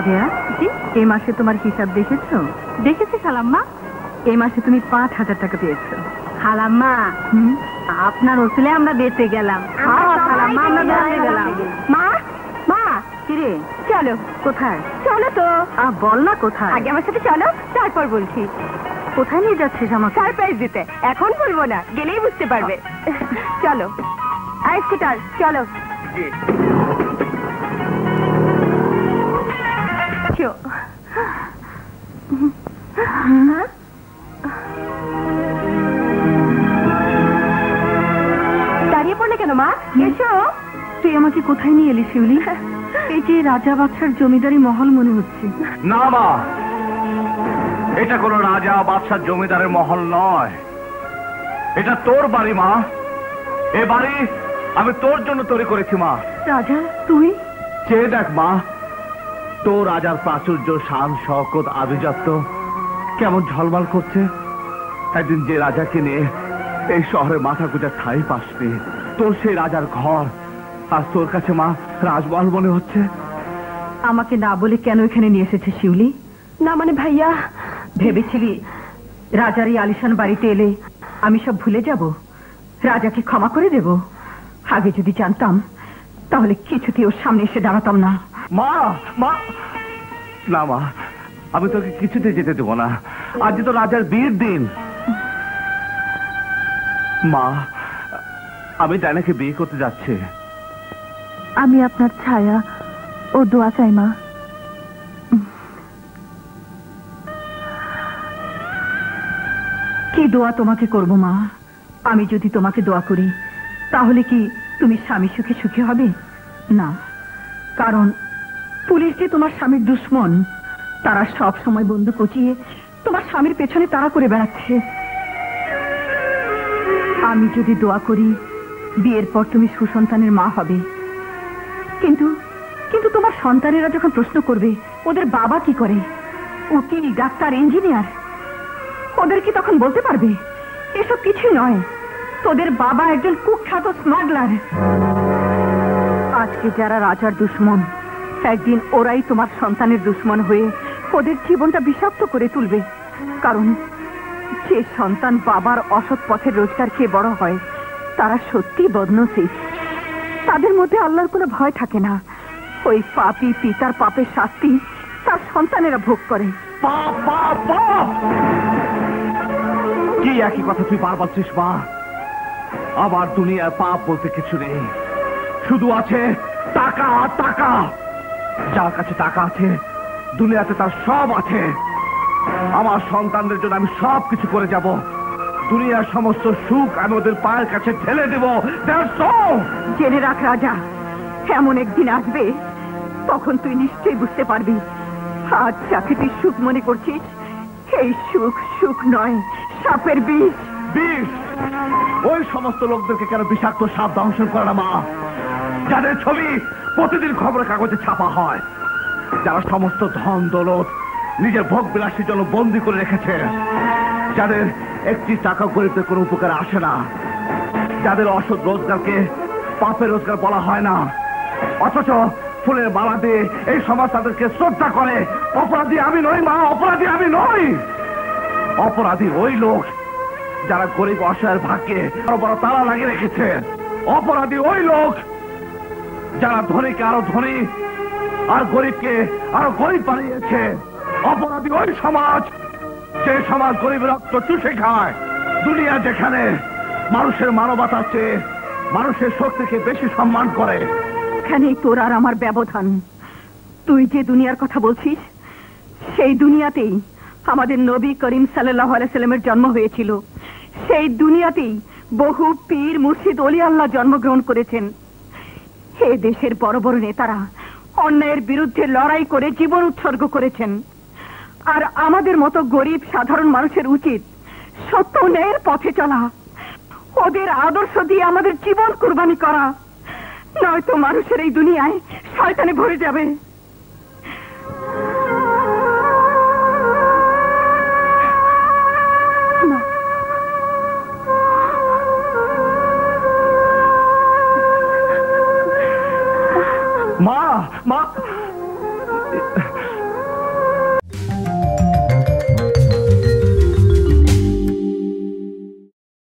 রাবেয়া, এই মাসে তোমার হিসাব দেখেছো? দেখেছি খালাম্মা। এই মাসে তুমি 5,000 টাকা পেয়েছো। খালাম্মা, আপনার ওসিলে আমরা বেঁচে গেলাম। খালাম্মা, আমরা বেঁচে গেলাম। মা, মা, কিরে চলো। কোথায়? চলো তো। বল না কোথায়। আগে আমার সাথে চলো, তারপর বলছি। কোথায় নিয়ে যাচ্ছিস আমাকে? সারপ্রাইজ দিতে। এখন বলবো না, গেলেই বুঝতে পারবে। চলো। আই স্কুটার, চলো। দাঁড়িয়ে পড়লে কেন মা? এসো। তুই আমাকে কোথায় নিয়ে এলি শিউলি? এই যে রাজা বাদশার জমিদারি মহল মনে হচ্ছে। না মা, এটা কোনো রাজা বাদশার জমিদারের মহল নয়, এটা তোর বাড়ি মা। এ বাড়ি আমি তোর জন্য তৈরি করেছি মা। রাজা তুই? চেয়ে দেখ মা, তোর রাজার প্রাচুর্য, শান, শওকত, আভিজাত্য কেমন ঝলমল করছে। একদিন যে রাজাকে নিয়ে এই শহরে মাথা গুঁজা ঠাই পাসনি, তোর সেই রাজার ঘর আজ তোর কাছে মা রাজমহল মনে হচ্ছে। আমাকে না বলে কেন এখানে নিয়ে এসেছে শিউলি? না মানে ভাইয়া, ভেবেছিলি রাজার এই আলিশান বাড়িতে এলে আমি সব ভুলে যাব, রাজাকে ক্ষমা করে দেব? আগে যদি জানতাম তাহলে কিছুতেই ওর সামনে এসে দাঁড়াতাম না। মা, মা, না মা, আমি তোকে কিছুতে যেতে দেবো না। আজ তো রাজার বিয়ের দিন। মা, আমি ডাইনাকে বিয়ে করতে যাচ্ছি। আমি আপনার ছায়া ও দোয়া চাই মা। কি দোয়া তোমাকে করব মা? আমি যদি তোমাকে দোয়া করি তাহলে কি তুমি স্বামী সুখে সুখী হবে? না, কারণ পুলিশ যে তোমার স্বামীর দুশ্মন, তারা সব সময় বন্ধু কচিয়ে তোমার স্বামীর পেছনে তাড়া করে বেড়াচ্ছে। আমি যদি দোয়া করি বিয়ের পর তুমি সুসন্তানের মা হবে, কিন্তু কিন্তু তোমার সন্তানেরা যখন প্রশ্ন করবে ওদের বাবা কি করে, উকিল, ডাক্তার, ইঞ্জিনিয়ার, ওদের কি তখন বলতে পারবে এসব কিছুই নয়, তোদের বাবা একজন কুখ্যাত স্মাগলার? আজকে যারা রাজার দুশ্মন, একদিন ওরাই তোমার সন্তানের দুশ্মন হয়ে ওদের জীবনটা বিষাক্ত করে তুলবে। কারণ যে সন্তান বাবার অসৎ পথের রোজগার খেয়ে বড় হয় তারা সত্যি বদনসিব। তাদের মধ্যে আল্লাহর কোনো ভয় থাকে না। ওই পাপী পিতার পাপের শাস্তি তার সন্তানেরা ভোগ করে। পাপ, পাপ, পাপ! কি একই কথা তুই বার বলছিস মা? আবার দুনিয়ার পাপ বলতে কিছু নেই, শুধু আছে টাকা, টাকা। যার কাছে টাকা আছে দুনিয়াতে তার সব আছে। আমার সন্তানদের জন্য আমি সব কিছু করে যাব। দুনিয়ার সমস্ত সুখ আমি ওদের পায়ের কাছে ঠেলে দেব। জেনে রাখ রাজা, এমন একদিন আসবে তখন তুই নিশ্চয়ই বুঝতে পারবি আজ যাকে তুই সুখ মনে করছিস এই সুখ সুখ নয়, সাপের বিষ। বিষ? ওই সমস্ত লোকদেরকে কেন বিষাক্ত সাপ দংশন করে না মা, যাদের ছবি প্রতিদিন খবরের কাগজে ছাপা হয়, যারা সমস্ত ধন দৌলত নিজের ভোগ বিলাসের জন্য বন্দী করে রেখেছে, যাদের একটি টাকা গরিবদের কোনো উপকারে আসে না, যাদের অসৎ রোজগারকে পাপের রোজগার বলা হয় না, অথচ ফুলের মালা দিয়ে এই সমাজ তাদেরকে শ্রদ্ধা করে। অপরাধী আমি নই মা, অপরাধী আমি নই। অপরাধী ওই লোক যারা গরিব অসহায়ের ভাগ্যে বড় বড় তালা লাগিয়ে রেখেছে। অপরাধী ওই লোক যারা ধনীকে আরো ধনী আর গরিবকে আরো গরিব বানিয়েছে। অপরাধী ওই সমাজ যে সমাজ গরিবের রক্ত চুষে খায়। দুনিয়া যেখানে মানুষের মানবতার চেয়ে মানুষের শক্তিকে বেশি সম্মান করে, এখানেই তোর আর আমার ব্যবধান। তুই যে দুনিয়ার কথা বলছিস সেই দুনিয়াতেই আমাদের নবী করিম সাল্লাল্লাহু আলাইহি সাল্লামের জন্ম হয়েছিল। সেই দুনিয়াতেই বহু পীর, মুর্শিদ, ওলি আল্লাহ জন্মগ্রহণ করেছেন। এই দেশের বড় বড় নেতারা অন্যায়ের বিরুদ্ধে লড়াই করে জীবন উৎসর্গ করেছেন। আর আমাদের মতো গরিব সাধারণ মানুষের উচিত সত্য ন্যায়ের পথে চলা, ওদের আদর্শ দিয়ে আমাদের জীবন কুরবানি করা, নয়তো মানুষের এই দুনিয়ায় শয়তানে ভরে যাবে। মা, মা,